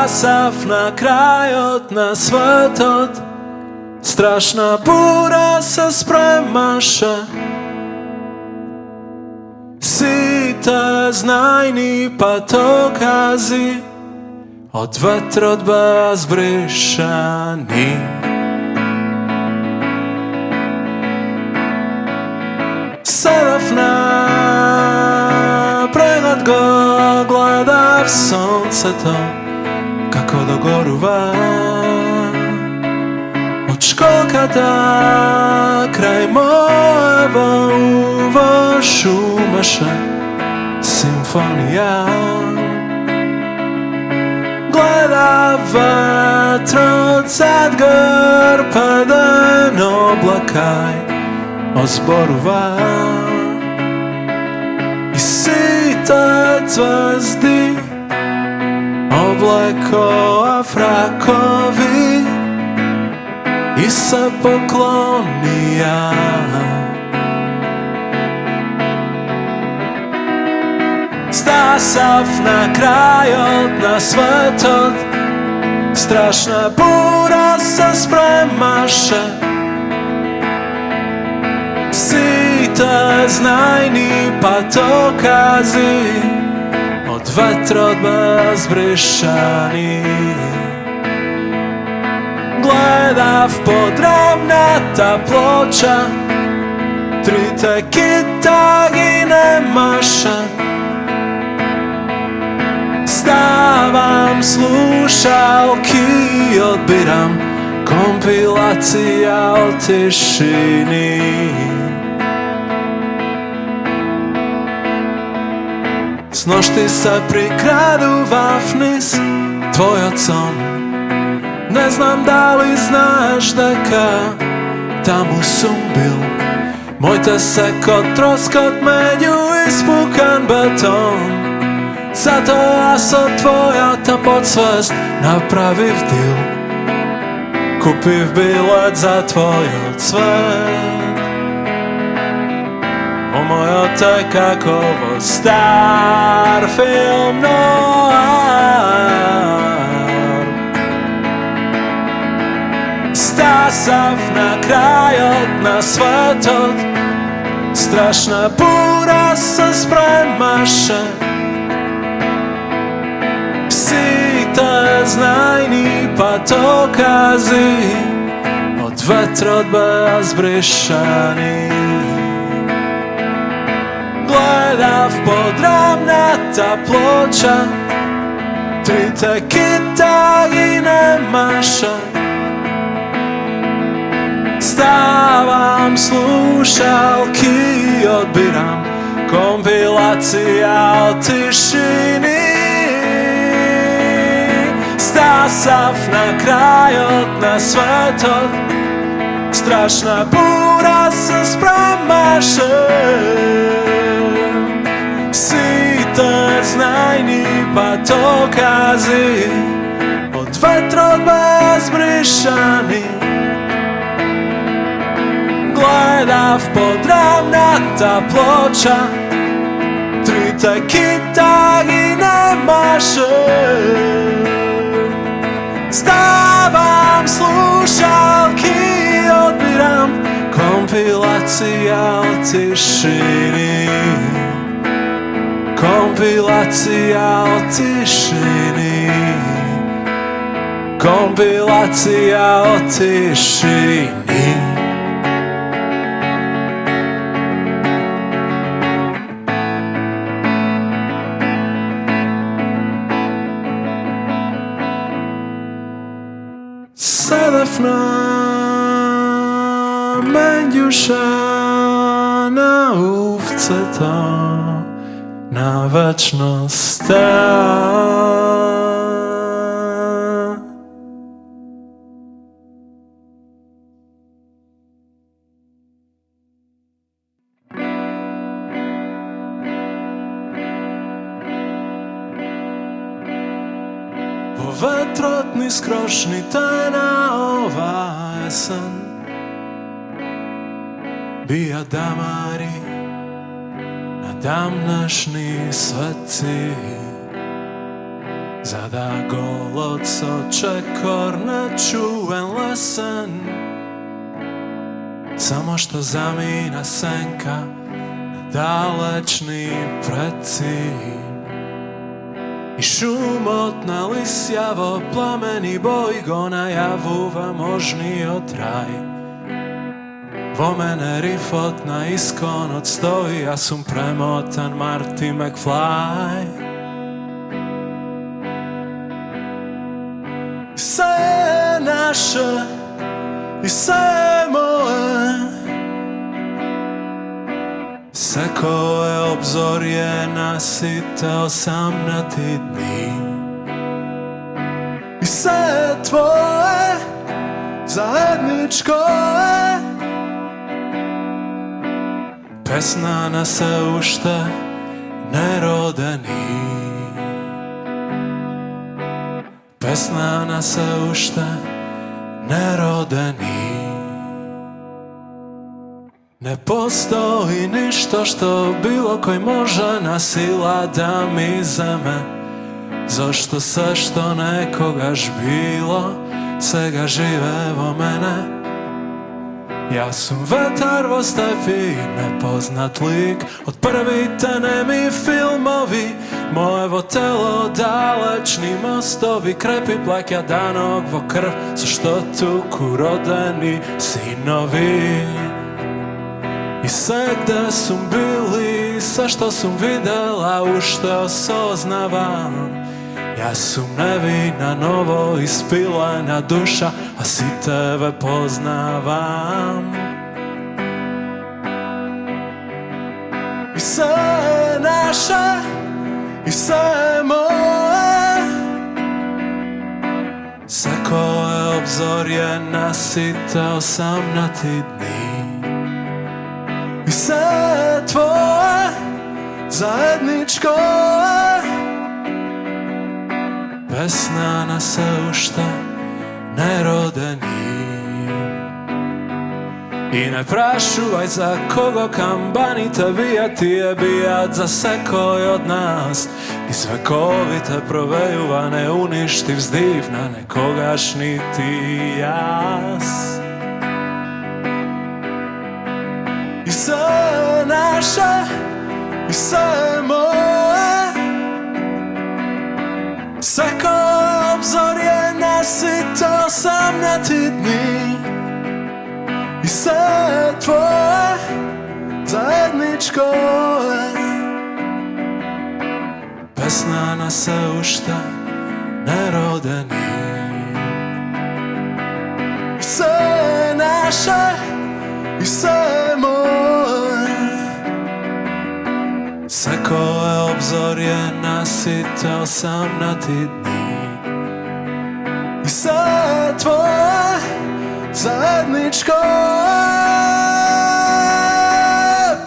Stásав na krajot na svetot, strašná búra sa spremáša. Síte znajný patokázy, od vetrot bezbryšaný. Selafná prehľad go gleda v slnce to, kako do gorúva. Od školka tá kraj mojevo uvo šumaša symfonia. Gleda vetrot zad gor paden oblakaj ozborúva. I síte zvezdy obleko a frakovi i sa poklonia. Stásав na krajot na svetot, strašná búra sa spremáša. Síte znajný patokázy, od vetrot bezbryšaný. Gleda v podrobná tá ploča, tri teky tak i nemaša. Stávam slúšalky, odbieram kompilácia od tišiny. Snožty sa prikradú vafnis tvojocom. Neznám, dali znáš deka, tam som byl. Môjte se kot troskot meďu i spúkan betón. Za to aso tvoja ta podsvest napravi vdil. Kupiv bilet za tvoj odsvet. O mojo te kakovo star film noir. Stásav na krajot na svetot, strašná búra sa spremáša. Znajný patokázy, od vetrot bezbryšaný. Gleda v podrobná tá ploča, tri teky tak i nemaša. Stávam slúšalky, odbieram kompilácia od tišiny. Stásav na krajot na svetot, strašná búra sa spremáša. Síte znajný patokázy, od vetrot bezbryšaný. Gleda v podrobná tá ploča, tri teky tak i nemaša. Stávam slúšalky, odbieram kompilácia od tišiny. Kompilácia od tišiny. Kompilácia od tišiny. Selafná menďuša na úvce to na večnosť tá. Vo vetrotný skrošný tenáová jesen bija damári na damnašní svetci. Zadágol oče kornečuven lesen, samo što zamína senka nedalečný predcím. I šumotná lisjavo plamení bojgo najavúva možný otraj. Vo mene rifotná iskon odstojí a som premotan Marty McFly. Sve je naše i sve je moje, sve koje obzorje nasite osamnati dní. I sve je tvoje, zajedničko je, pesna na se ušte nerodení. Pesna na se ušte nerodení. Ne postoji ništo što bilo koji može nasila da mi zeme. Zašto sve što nekogaž bilo, svega žive vo mene. Ja sam vetar vo stepi, nepoznat lik, od prvi te nemi filmovi. Mojevo telo, dalečni mostovi, krepi plakja danog vo krv, za što tuku rodeni sinovi. I sve gde su bili, sve što sam videla, u što osoznavam. Ja sam nevina, novo ispilena duša, a si tebe poznavam. I sve je naše, i sve je moje, sve koje obzorje nasite osamnati dní. I sve je tvoje, zajedničko je, pesna na se ušte nerodení. I ne prašuvaj za kogo kambanite bijati je bijat za sekoj od nas. I svekovite provejuva ne uništi vzdiv na nekogaš niti jas. I sve je naše, i sve je moje, sve koje obzorje nasite osamnati dní. I sve je tvoje, zajedničko je, pesna na se ušte nerodení. I sve je naše, i sve je moje, sve koje obzorje nasite osamnati dní. I sve je tvoje, zajedničko je,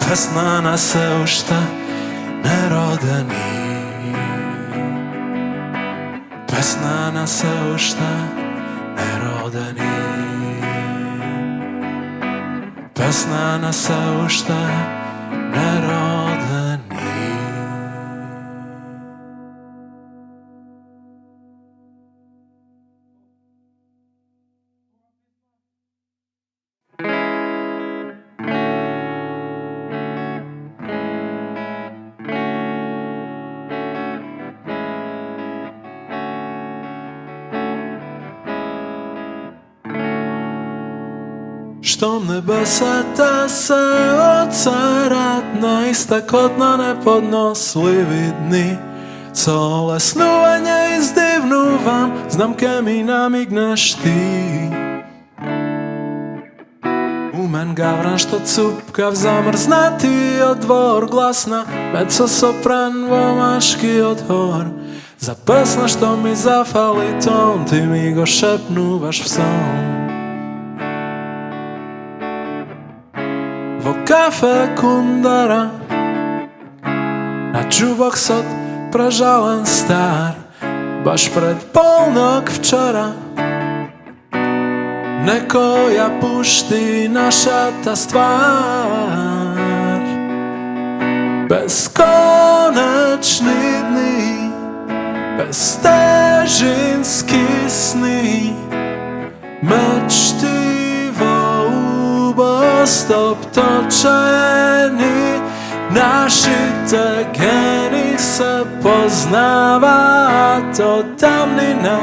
pesna na se ušte nerodení. Pesna na se ušte nerodení. Pesna na se ušte nerodení. Što nebesata se ocerat naistakotno nepodnoslivi dni. Cole snuvanje izdivnuvam, znam ke mi namigneš ti. Umen gavran što cupkav zamrznati od dvor glasna, mezzo sopran vomaški odhor. Za pesna što mi zafali ton, ti mi go šepnuvaš v son. Vo kafe Kundara na jukebox od prežalen star, baš pred polnog včera nekoja pušti naša ta stvar. Bezkonečni dni beztežinski sny, mečtivo ubost obtočeni, našite geni se poznava to tamnina.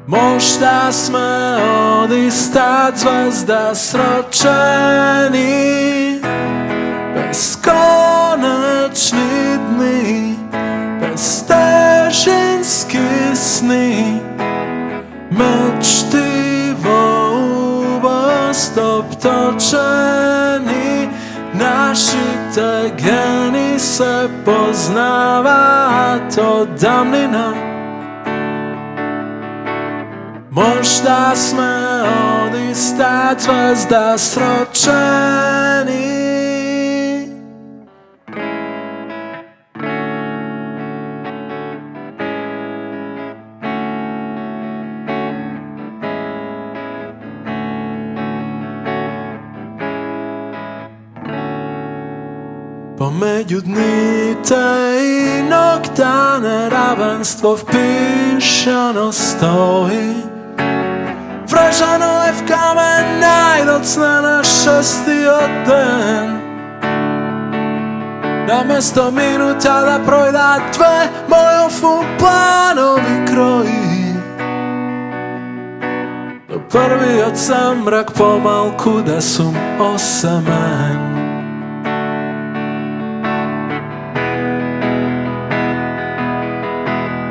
Možda sme odistať zvezda sročení, bezkonečný dny, beztežinský sny, mečtivo ubost obtočení, našite geny se poznava to damnina. Možda sme odistať zvezda sročení. Pomeđu dni te i noktane ravenstvo vpišano stoji, vrežano je v kamen najdocne na šesti den. Namjesto minuta da projda dve, mojom fu planovi kroji. Do prvi od samrak pomalku da sum osemen.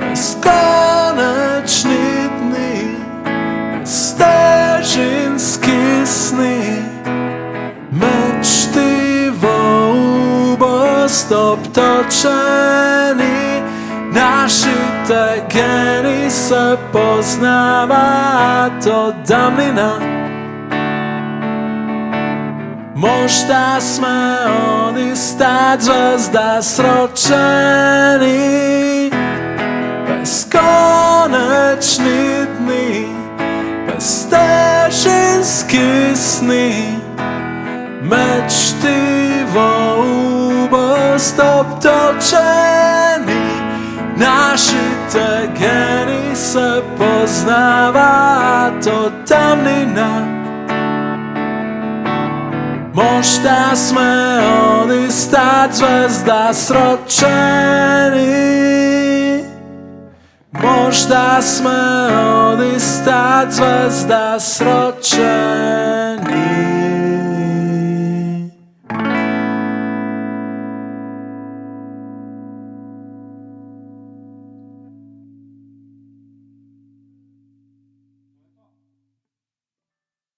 Bezkonečni dni, beztežinski sni, mečtivo ubost obtočeni, našite geni se poznava to damnina. Možda sme odistať zvezda sročeni, bezkonečni dni, beztežinski sny, mečtivo ubost obtočeni, našite geny se poznava to tamnina. Možda sme odistať zvezda sročeni, možda sme odistať zvezda sročeni.